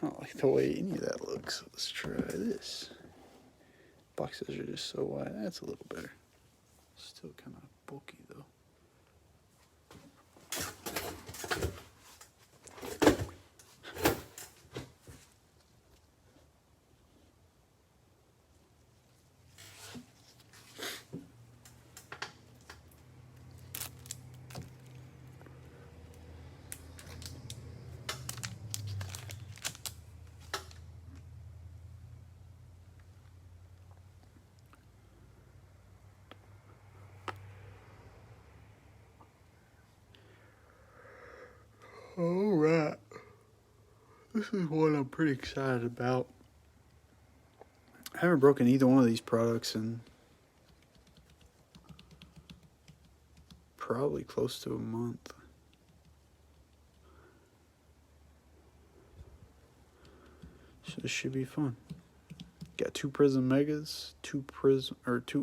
I don't like the way any of that looks. Let's try this. Boxes are just so wide. That's a little better. Still kind of bulky though. All right. This is one I'm pretty excited about. I haven't broken either one of these products in probably close to a month. So this should be fun. Got 2 Prizm Megas, 2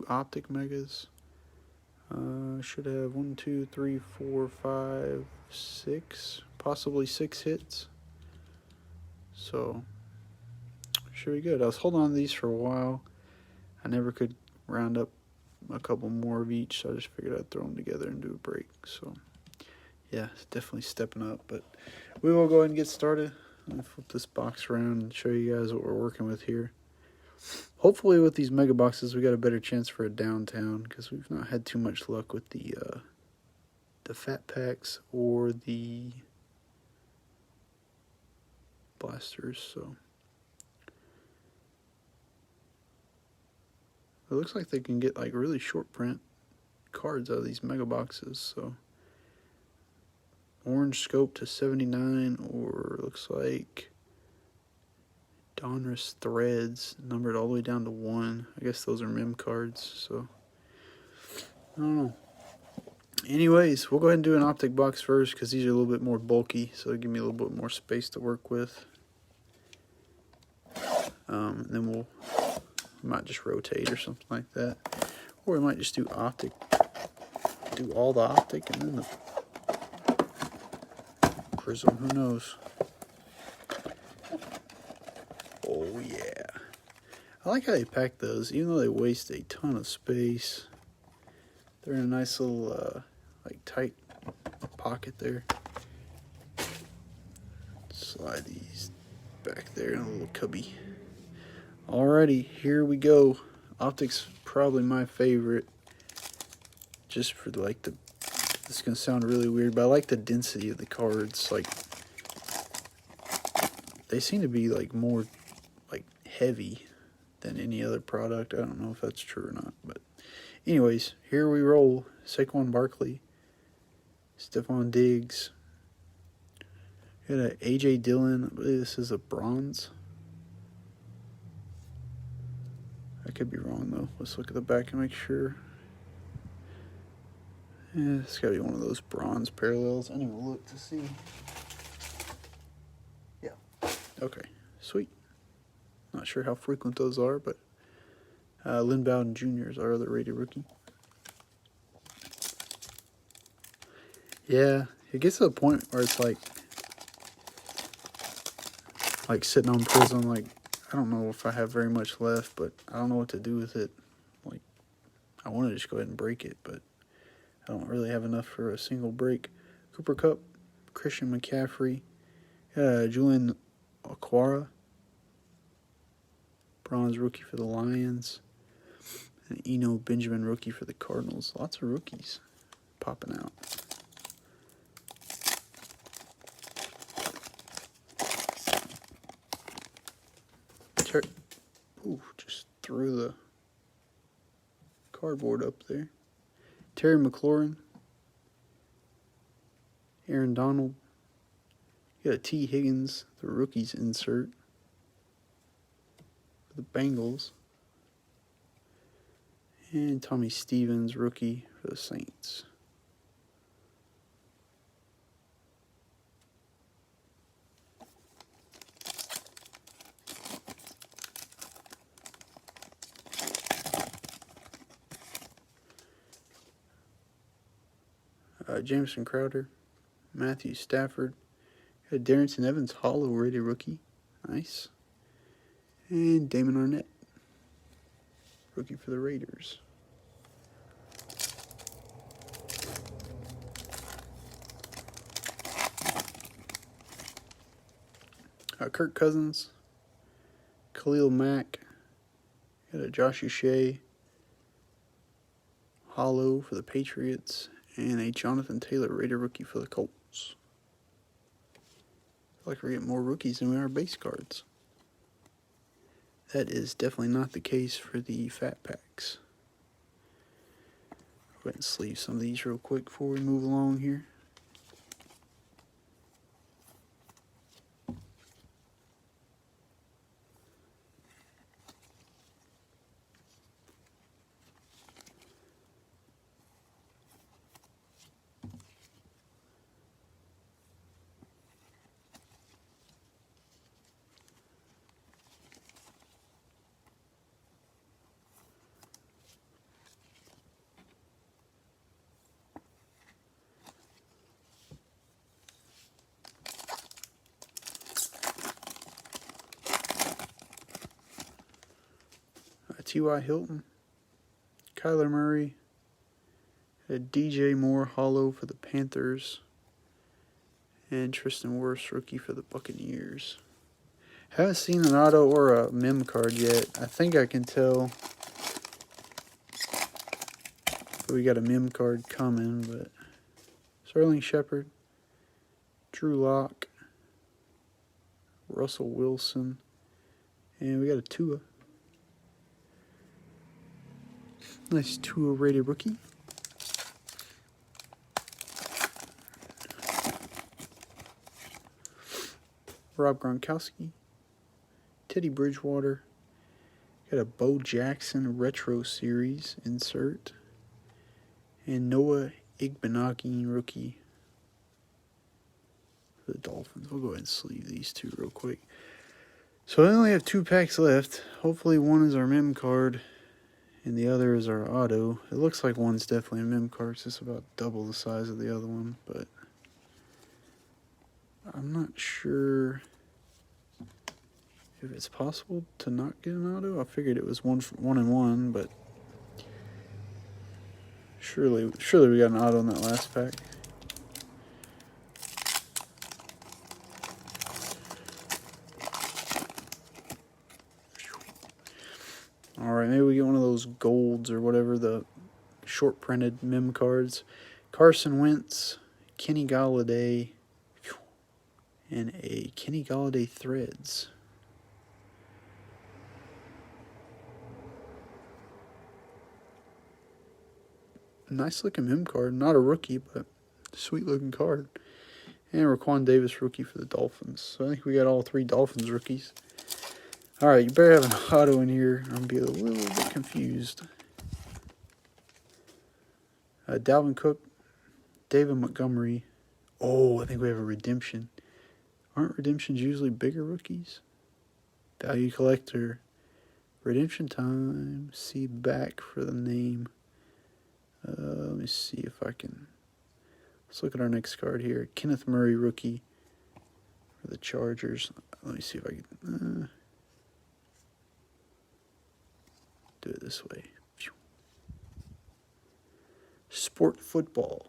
Optic Megas. Should have 1, 2, 3, 4, 5, 6, possibly 6 hits. So should be good. I was holding on to these for a while. I never could round up a couple more of each, so I just figured I'd throw them together and do a break. So yeah, it's definitely stepping up. But we will go ahead and get started. I'll flip this box around and show you guys what we're working with here. Hopefully with these mega boxes we got a better chance for a downtown, because we've not had too much luck with the fat packs or the blasters. So it looks like they can get like really short print cards out of these mega boxes. So orange scope to 79, or looks like Donruss threads numbered all the way down to 1. I guess those are mem cards, so I don't know. Anyways, we'll go ahead and do an optic box first, because these are a little bit more bulky, so it'll give me a little bit more space to work with. Then we might just rotate or something like that, or we might just do optic, do all the optic and then the Prizm. Who knows? Oh yeah, I like how they pack those, even though they waste a ton of space. They're in a nice little like tight pocket there. Slide these back there in a little cubby. Alrighty, here we go. Optic's probably my favorite, just for like the, this is gonna sound really weird, but I like the density of the cards. Like, they seem to be like more like heavy than any other product. I don't know if that's true or not, but anyways, here we roll. Saquon Barkley, Stephon Diggs, got a AJ Dillon. I believe this is a bronze. I could be wrong though. Let's look at the back and make sure. Yeah, it's gotta be one of those bronze parallels. I didn't even look to see. Yeah. Okay, sweet. Not sure how frequent those are, but Lynn Bowden Jr. is our other rated rookie. Yeah, it gets to the point where it's like sitting on Prizm, like, I don't know if I have very much left, but I don't know what to do with it. Like, I want to just go ahead and break it, but I don't really have enough for a single break. Cooper Kupp, Christian McCaffrey, Julian Okwara, bronze rookie for the Lions, and Eno Benjamin rookie for the Cardinals. Lots of rookies popping out. Ooh, just threw the cardboard up there. Terry McLaurin, Aaron Donald. You got a T. Higgins, the rookies insert for the Bengals. And Tommy Stevens, rookie for the Saints. Jameson Crowder, Matthew Stafford, Darrington Evans, hollow rated rookie Nice. And Damon Arnett, rookie for the Raiders. Kirk Cousins, Khalil Mack, got a Josh Uche, hollow for the Patriots, and a Jonathan Taylor Raider rookie for the Colts. I feel like we're getting more rookies than we are base cards. That is definitely not the case for the fat packs. Go ahead and sleeve some of these real quick before we move along here. T.Y. Hilton, Kyler Murray, a DJ Moore hollow for the Panthers, and Tristan Wirfs rookie for the Buccaneers. Haven't seen an auto or a mem card yet. I think I can tell we got a mem card coming, but Sterling Shepard, Drew Lock, Russell Wilson, and we got a Tua. Nice Tua rated rookie. Rob Gronkowski, Teddy Bridgewater, got a Bo Jackson Retro Series insert, and Noah Igbenogany rookie for the Dolphins. We'll go ahead and sleeve these two real quick. So I only have 2 packs left. Hopefully one is our mem card and the other is our auto. It looks like one's definitely a mem card. It's just about double the size of the other one, but I'm not sure if it's possible to not get an auto. I figured it was 1 and 1, but surely we got an auto in that last pack. Alright, maybe we get one of those golds or whatever, the short printed mem cards. Carson Wentz, Kenny Galladay, and a Kenny Galladay Threads. Nice looking mem card. Not a rookie, but sweet looking card. And Raquan Davis rookie for the Dolphins. So I think we got all 3 Dolphins rookies. Alright, you better have an auto in here. I'm going to be a little bit confused. Dalvin Cook, David Montgomery. Oh, I think we have a redemption. Aren't redemptions usually bigger rookies? Value collector. Redemption time. See back for the name. Let me see if I can. Let's look at our next card here. Kenneth Murray rookie for the Chargers. Let me see if I can do it this way. Sport football.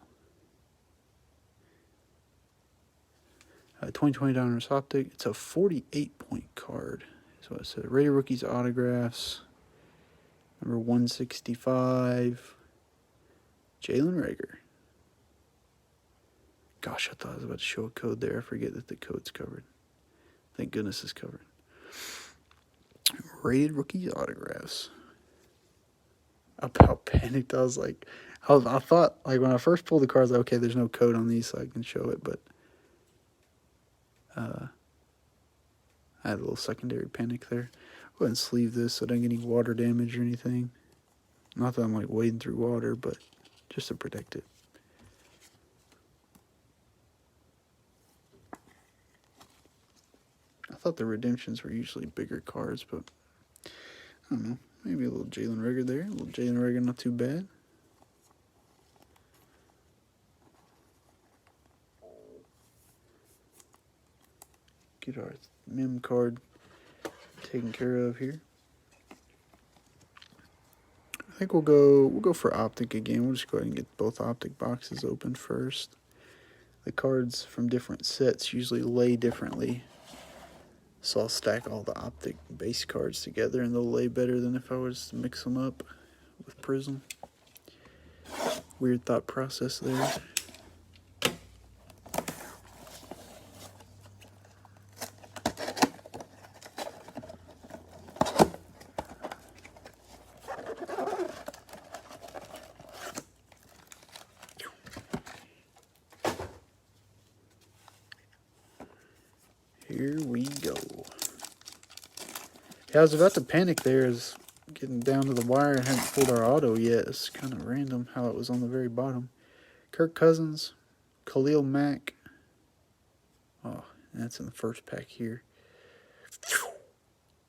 2020 Diners Optic. It's a 48-point card. So it said Raider rookies autographs. Number 165. Jalen Reagor. Gosh, I thought I was about to show a code there. I forget that the code's covered. Thank goodness it's covered. Rated rookies autographs. About panicked. I was like, I thought, like, when I first pulled the cards, like, okay, there's no code on these, so I can show it, but I had a little secondary panic there. Go ahead and sleeve this so I don't get any water damage or anything. Not that I'm, like, wading through water, but just to protect it. I thought the redemptions were usually bigger cards, but I don't know. Maybe a little Jalen Reagor there. A little Jalen Reagor, not too bad. get our mem card taken care of here. I think we'll go for Optic again. We'll just go ahead and get both Optic boxes open first. The cards from different sets usually lay differently, so I'll stack all the Optic base cards together and they'll lay better than if I was to mix them up with Prizm. Weird thought process there. Here we go. Yeah, I was about to panic there as getting down to the wire and hadn't pulled our auto yet. It's kind of random how it was on the very bottom. Kirk Cousins, Khalil Mack. Oh, that's in the first pack here.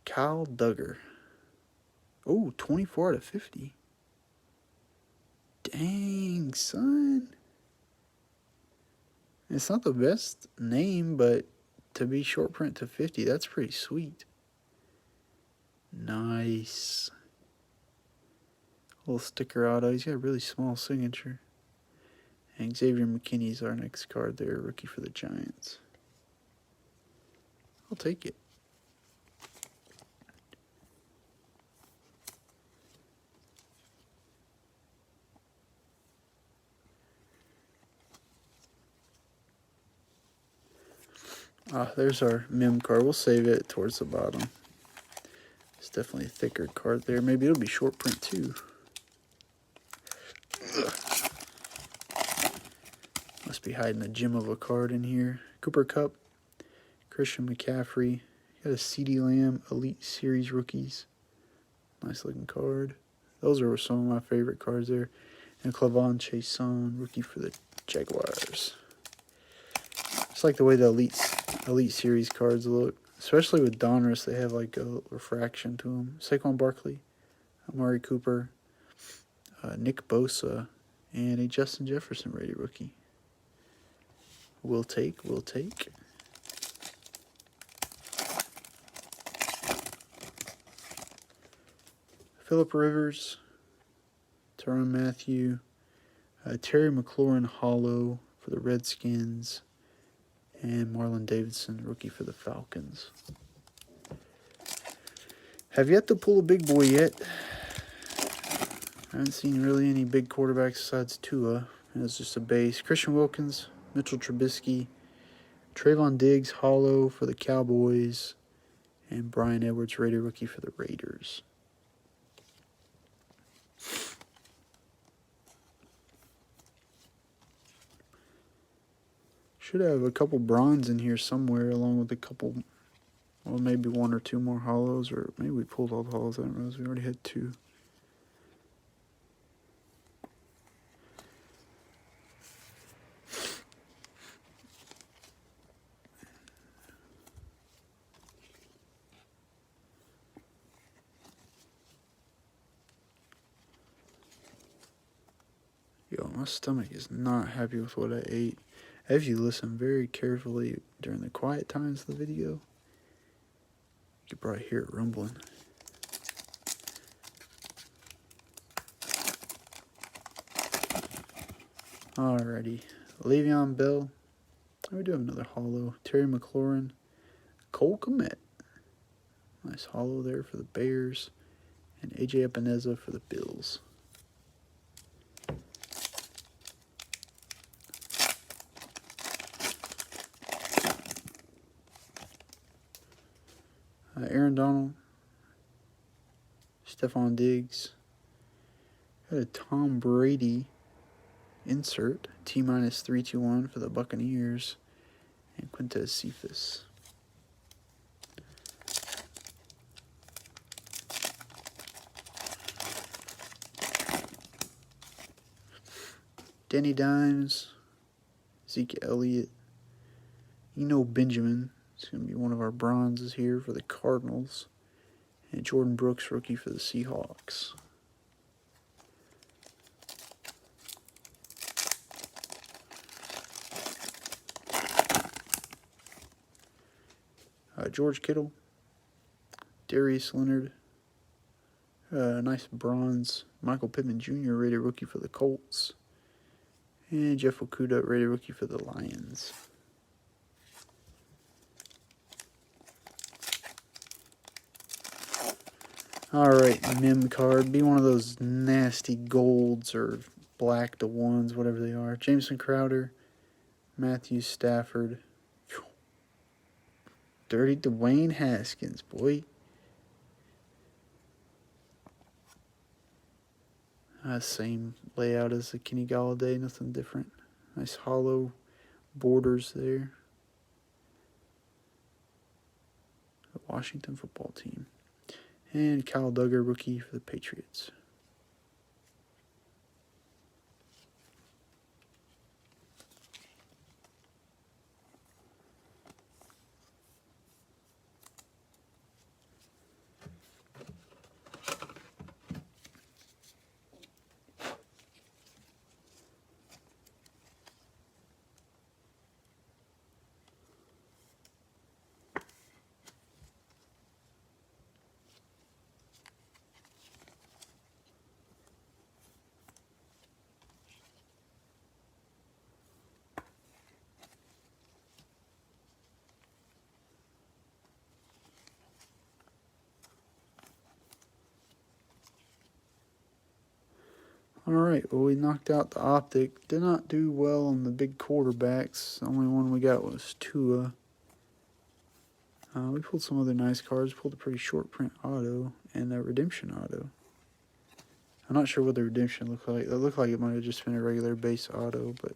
Kyle Duggar. Oh, 24 out of 50. Dang, son. It's not the best name, but to be short print to 50, that's pretty sweet. Nice. Little sticker auto. He's got a really small signature. And Xavier McKinney's our next card there, rookie for the Giants. I'll take it. Ah, there's our mem card. We'll save it towards the bottom. It's definitely a thicker card there. Maybe it'll be short print too. Ugh. Must be hiding a gem of a card in here. Cooper Kupp, Christian McCaffrey. Got a CeeDee Lamb Elite Series rookies. Nice looking card. Those are some of my favorite cards there. And Clavon Chason, rookie for the Jaguars. Just like the way the Elite Series cards look. Especially with Donruss, they have like a refraction to them. Saquon Barkley, Amari Cooper, Nick Bosa, and a Justin Jefferson rated rookie. We'll take. Phillip Rivers, Tyrann Mathieu, Terry McLaurin Hollow for the Redskins, and Marlon Davidson, rookie for the Falcons. Have yet to pull a big boy yet. I haven't seen really any big quarterbacks besides Tua. It's just a base. Christian Wilkins, Mitchell Trubisky, Trayvon Diggs, Hollow for the Cowboys, and Brian Edwards, rated rookie for the Raiders. Should have a couple bronze in here somewhere, along with a couple, well, maybe one or two more hollows, or maybe we pulled all the hollows. I don't realize we already had two. Yo, my stomach is not happy with what I ate. If you listen very carefully during the quiet times of the video, you could probably hear it rumbling. Alrighty. Le'Veon Bell. We do have another hollow. Terry McLaurin. Cole Kmet. Nice hollow there for the Bears. And AJ Epineza for the Bills. Aaron Donald, Stephon Diggs, got a Tom Brady insert, T-321 for the Buccaneers, and Quintez Cephas. Danny Dimes, Zeke Elliott, Benjamin. It's going to be one of our bronzes here for the Cardinals. And Jordan Brooks, rookie for the Seahawks. George Kittle, Darius Leonard, nice bronze Michael Pittman Jr. rated rookie for the Colts, and Jeff Okudah rated rookie for the Lions. Alright, Mim card. Be one of those nasty golds or black to ones, whatever they are. Jameson Crowder, Matthew Stafford. Dirty Dwayne Haskins, boy. Same layout as the Kenny Galladay, nothing different. Nice hollow borders there. The Washington football team. And Kyle Duggar, rookie for the Patriots. Alright, well, we knocked out the Optic. Did not do well on the big quarterbacks. The only one we got was Tua. We pulled some other nice cards. Pulled a pretty short print auto and a redemption auto. I'm not sure what the redemption looked like. It looked like it might have just been a regular base auto, but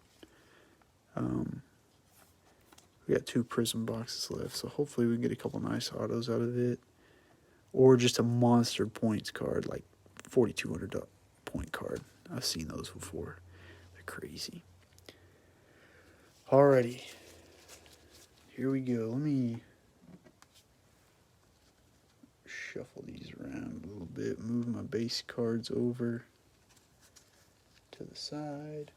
we got 2 Prizm boxes left, so hopefully we can get a couple nice autos out of it. Or just a monster points card, like 4,200 point card. I've seen those before. They're crazy. Alrighty. Here we go. Let me shuffle these around a little bit. Move my base cards over to the side.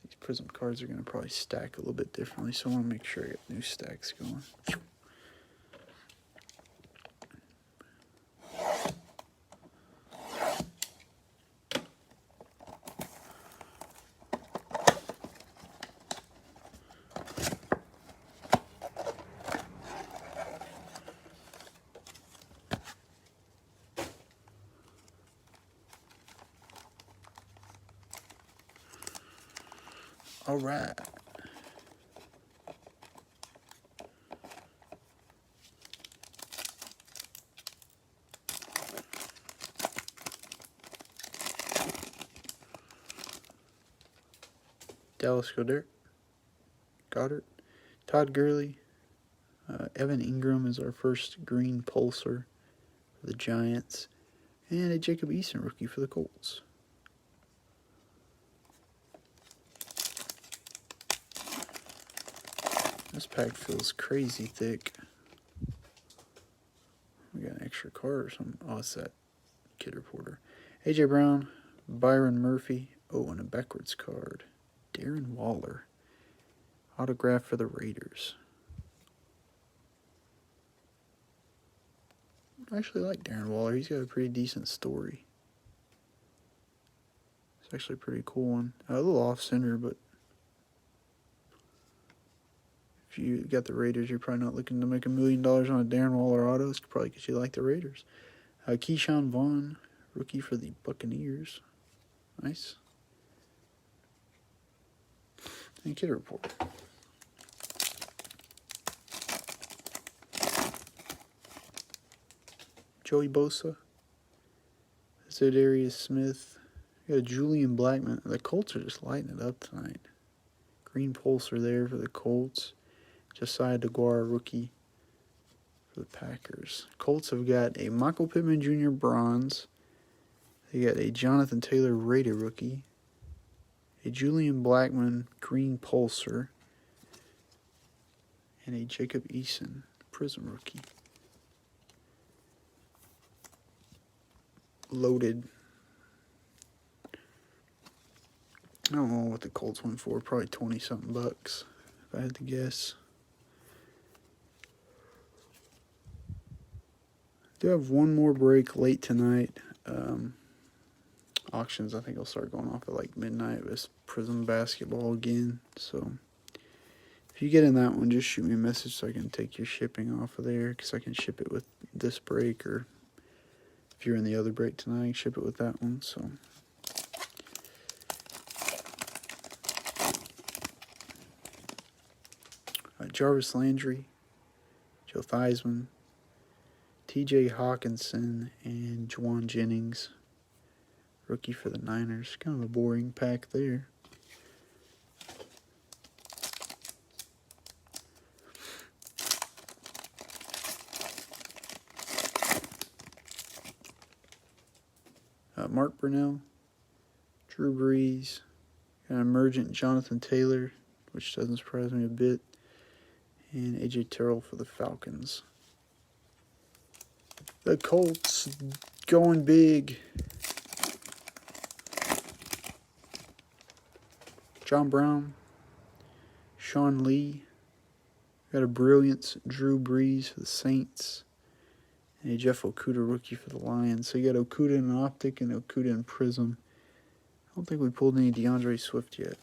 These Prizm cards are going to probably stack a little bit differently, so I want to make sure I get new stacks going. All right. Dallas Goddard. Todd Gurley. Evan Ingram is our first green pulsar for the Giants. And a Jacob Eason rookie for the Colts. This pack feels crazy thick. We got an extra card or something. Oh, it's that Kid Reporter. A.J. Brown, Byron Murphy. Oh, and a backwards card. Darren Waller. Autograph for the Raiders. I actually like Darren Waller. He's got a pretty decent story. It's actually a pretty cool one. A little off-center, but if you got the Raiders, you're probably not looking to make $1 million on a Darren Waller auto. It's probably because you like the Raiders. Keyshawn Vaughn, rookie for the Buccaneers. Nice. And Kid Report. Joey Bosa. Za'Darius Smith. You got Julian Blackmon. The Colts are just lighting it up tonight. Green pulsar there for the Colts. Josiah DeGuara, rookie for the Packers. Colts have got a Michael Pittman Jr. bronze. They got a Jonathan Taylor rated rookie. A Julian Blackmon green pulsar. And a Jacob Eason Prizm rookie. Loaded. I don't know what the Colts went for. Probably 20-something bucks, if I had to guess. Do have one more break late tonight. Auctions, I think, will start going off at like midnight with Prizm basketball again. So if you get in that one, just shoot me a message so I can take your shipping off of there, because I can ship it with this break, or if you're in the other break tonight, ship it with that one. So Jarvis Landry, Joe Theismann, T.J. Hawkinson, and Juwan Jennings, rookie for the Niners. Kind of a boring pack there. Mark Brunell, Drew Brees, an emergent Jonathan Taylor, which doesn't surprise me a bit, and A.J. Terrell for the Falcons. The Colts going big. John Brown, Sean Lee, got a brilliance Drew Brees for the Saints, and a Jeff Okudah rookie for the Lions. So you got Okudah in Optic and Okudah in Prizm. I don't think we pulled any DeAndre Swift yet.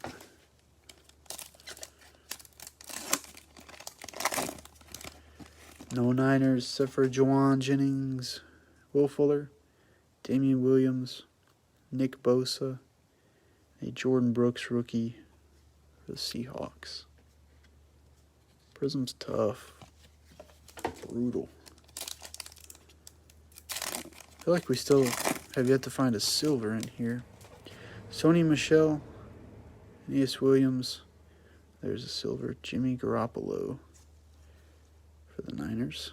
No Niners except for Juwan Jennings, Will Fuller, Damian Williams, Nick Bosa, a Jordan Brooks rookie for the Seahawks. Prizm's tough. Brutal. I feel like we still have yet to find a silver in here. Sony Michel, Aeneas Williams. There's a silver. Jimmy Garoppolo for the Niners.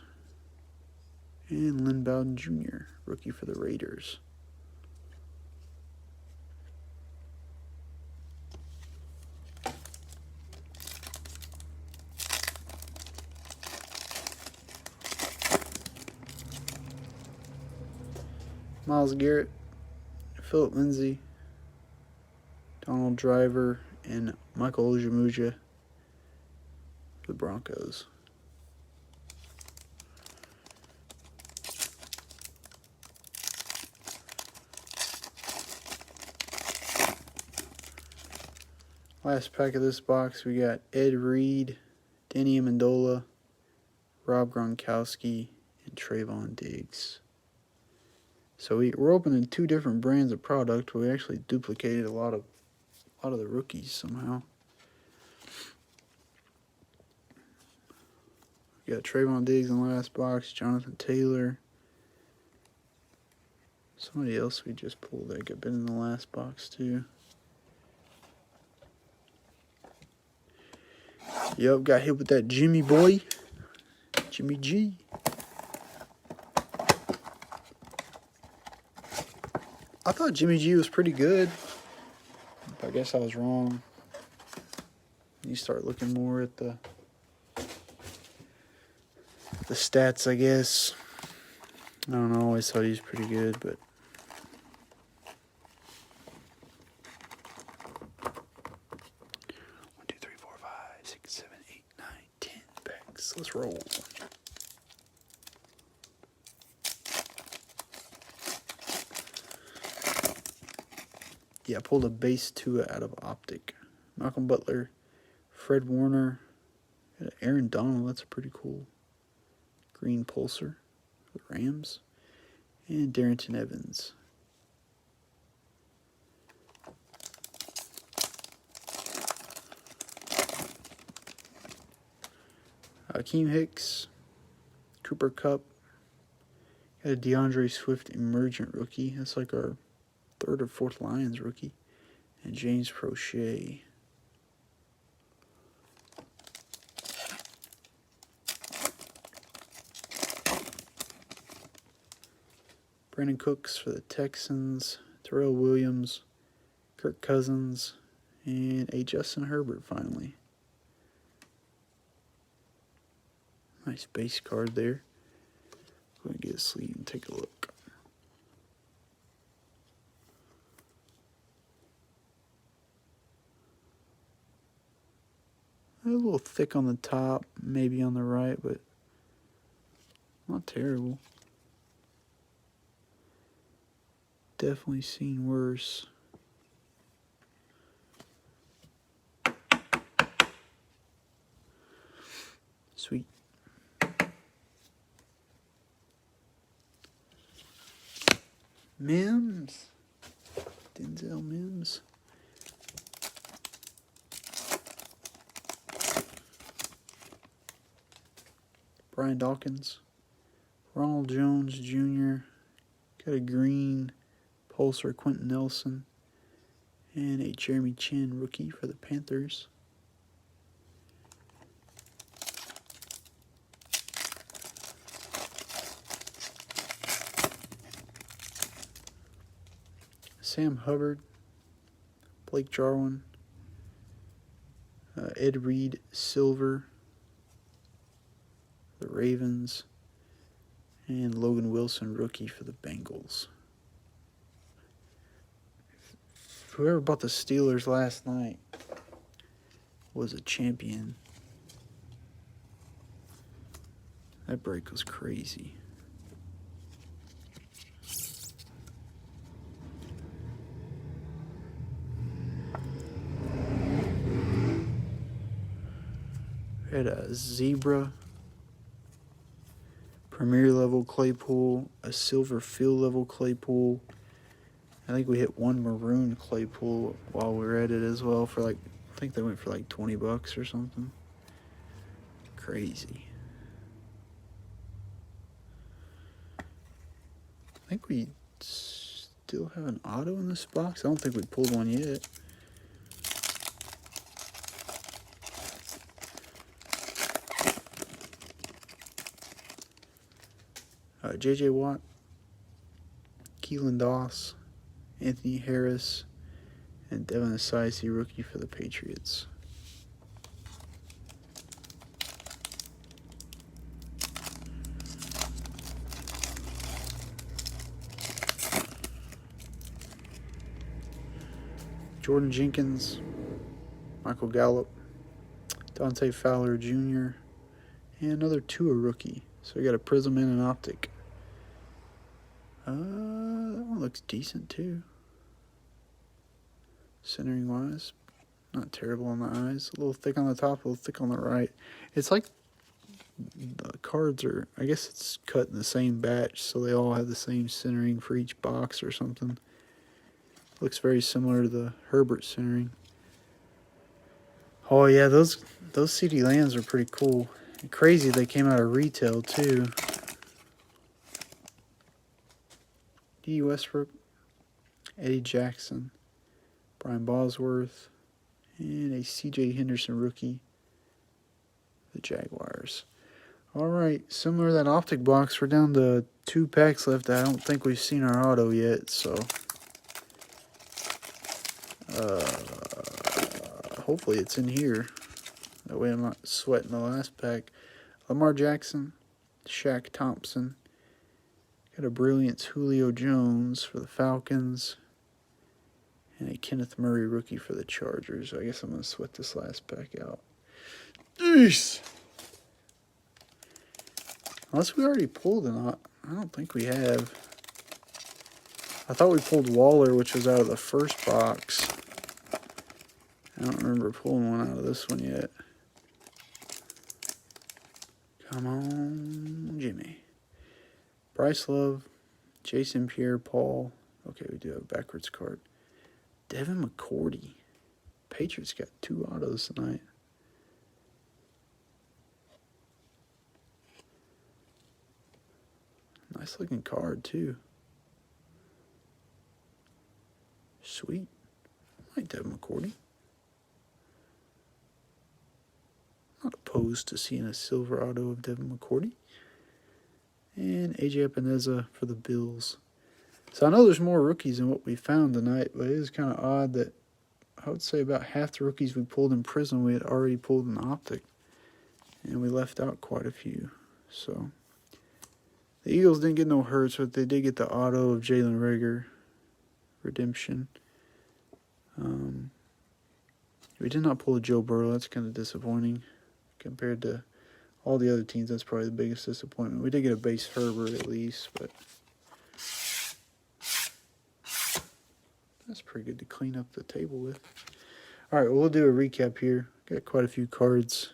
And Lynn Bowden Jr., rookie for the Raiders. Myles Garrett, Phillip Lindsay, Donald Driver, and Michael Ojemudia for the Broncos. Last pack of this box, we got Ed Reed, Danny Amendola, Rob Gronkowski, and Trayvon Diggs. So we're opening two different brands of product, but we actually duplicated a lot of the rookies somehow. We got Trayvon Diggs in the last box, Jonathan Taylor. Somebody else we just pulled that got been in the last box too. Yep, got hit with that Jimmy boy. Jimmy G. I thought Jimmy G was pretty good. I guess I was wrong. You start looking more at the stats, I guess. I don't know, I always thought he was pretty good, but 1, 2, 3, 4, 5, 6, 7, 8, 9, 10 packs. Let's roll. Yeah, I pulled a base 2 out of Optic. Malcolm Butler, Fred Warner, Aaron Donald, that's a pretty cool green pulsar for the Rams, and Darrington Evans. Akeem Hicks, Cooper Kupp, got a DeAndre Swift emergent rookie. That's like our 3rd or 4th Lions rookie. And James Prochet. Brandon Cooks for the Texans. Terrell Williams, Kirk Cousins, and a Justin Herbert finally. Nice base card there. Go ahead and get a sleeve and take a look. A little thick on the top, maybe on the right, but not terrible. Definitely seen worse. Sweet. Mims. Denzel Mims. Brian Dawkins. Ronald Jones Jr. Got a green Pulsar Quentin Nelson. And a Jeremy Chin rookie for the Panthers. Sam Hubbard, Blake Jarwin, Ed Reed Silver, the Ravens, and Logan Wilson rookie for the Bengals. Whoever bought the Steelers last night was a champion. That break was crazy. We had a Zebra, Premier level Claypool, a Silver Field level Claypool. I think we hit one maroon Claypool while we were at it as well for like, I think they went for like $20 or something. Crazy. I think we still have an auto in this box. I don't think we pulled one yet. J.J. Watt, Keelan Doss, Anthony Harris, and Devin Asiasi, rookie for the Patriots. Jordan Jenkins, Michael Gallup, Dante Fowler Jr., and another Tua rookie. So we got a Prizm and an Optic. That one looks decent too. Centering wise, not terrible on the eyes. A little thick on the top, a little thick on the right. It's like the cards are, I guess it's cut in the same batch, so they all have the same centering for each box or something. Looks very similar to the Herbert centering. Oh yeah, those CD Lambs are pretty cool. And crazy they came out of retail too. D. Westbrook, Eddie Jackson, Brian Bosworth, and a C.J. Henderson rookie, the Jaguars. All right, similar to that Optic Box, we're down to 2 packs left. I don't think we've seen our auto yet, so hopefully it's in here. That way I'm not sweating the last pack. Lamar Jackson, Shaq Thompson. Got a Brilliance Julio Jones for the Falcons. And a Kenneth Murray rookie for the Chargers. I guess I'm going to sweat this last pack out. Jeez. Unless we already pulled or not. I don't think we have. I thought we pulled Waller, which was out of the first box. I don't remember pulling one out of this one yet. Come on, Jimmy. Bryce Love, Jason Pierre-Paul. Okay, we do have a backwards card. Devin McCourty. Patriots got 2 autos tonight. Nice looking card, too. Sweet. I like Devin McCourty. Not opposed to seeing a silver auto of Devin McCourty. And AJ Epineza for the Bills. So I know there's more rookies than what we found tonight, but it is kind of odd that I would say about half the rookies we pulled in Prizm we had already pulled in Optic. And we left out quite a few. So the Eagles didn't get no hurts, but they did get the auto of Jalen Reagor. Redemption. We did not pull a Joe Burrow. That's kind of disappointing compared to all the other teams. That's probably the biggest disappointment. We did get a base Herbert at least, but that's pretty good to clean up the table with. All right, well, we'll do a recap here. Got quite a few cards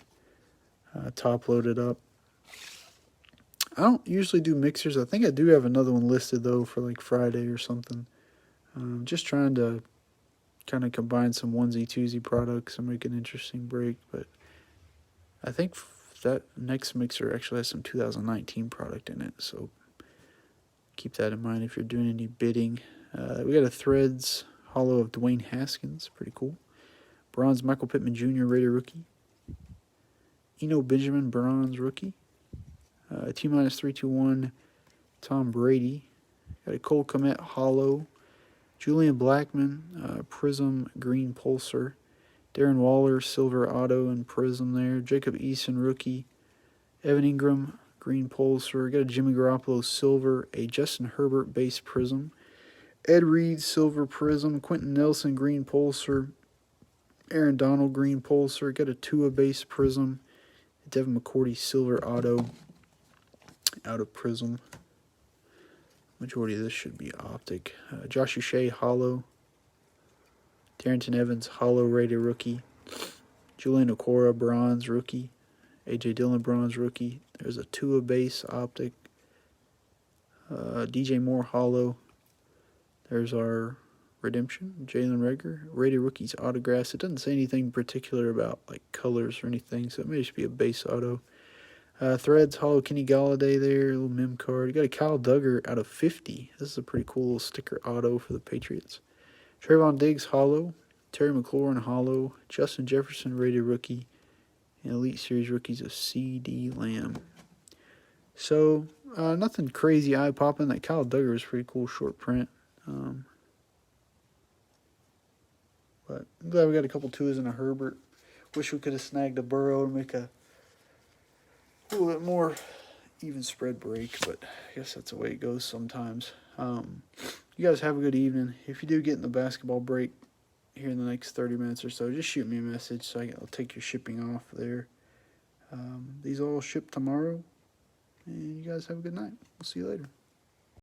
top loaded up. I don't usually do mixers. I think I do have another one listed, though, for like Friday or something. Just trying to kind of combine some onesie, twosie products and make an interesting break. But I think that next mixer actually has some 2019 product in it. So keep that in mind if you're doing any bidding. We got a Threads holo of Dwayne Haskins. Pretty cool. Bronze Michael Pittman Jr. Raider rookie. Eno Benjamin bronze rookie. T-321 Tom Brady. Got a Cole Kmet holo. Julian Blackmon Prizm green pulsar. Darren Waller silver auto and Prizm there. Jacob Eason rookie. Evan Ingram green pulsar. Got a Jimmy Garoppolo silver. A Justin Herbert base Prizm. Ed Reed silver Prizm. Quentin Nelson green pulsar. Aaron Donald green pulsar. Got a Tua base Prizm. Devin McCourty silver auto out of Prizm. Majority of this should be Optic. Josh Uche holo. Darrington Evans holo Raider rookie. Julian Okora bronze rookie. AJ Dillon bronze rookie. There's a Tua base Optic. DJ Moore holo. There's our redemption. Jalen Reagor. Raider rookies autographs. It doesn't say anything particular about like colors or anything, so it may just be a base auto. Threads holo Kenny Galladay there, a little mem card. You got a Kyle Duggar out of 50. This is a pretty cool little sticker auto for the Patriots. Trayvon Diggs holo, Terry McLaurin holo, Justin Jefferson Raider rookie, and Elite Series rookies of C.D. Lamb. So nothing crazy eye popping. That Kyle Duggar is pretty cool short print. But I'm glad we got a couple twos and a Herbert. Wish we could have snagged a Burrow to make a little bit more even spread break, but I guess that's the way it goes sometimes. You guys have a good evening. If you do get in the basketball break here in the next 30 minutes or so, just shoot me a message so I'll take your shipping off there. These all ship tomorrow, and you guys have a good night. We'll see you later.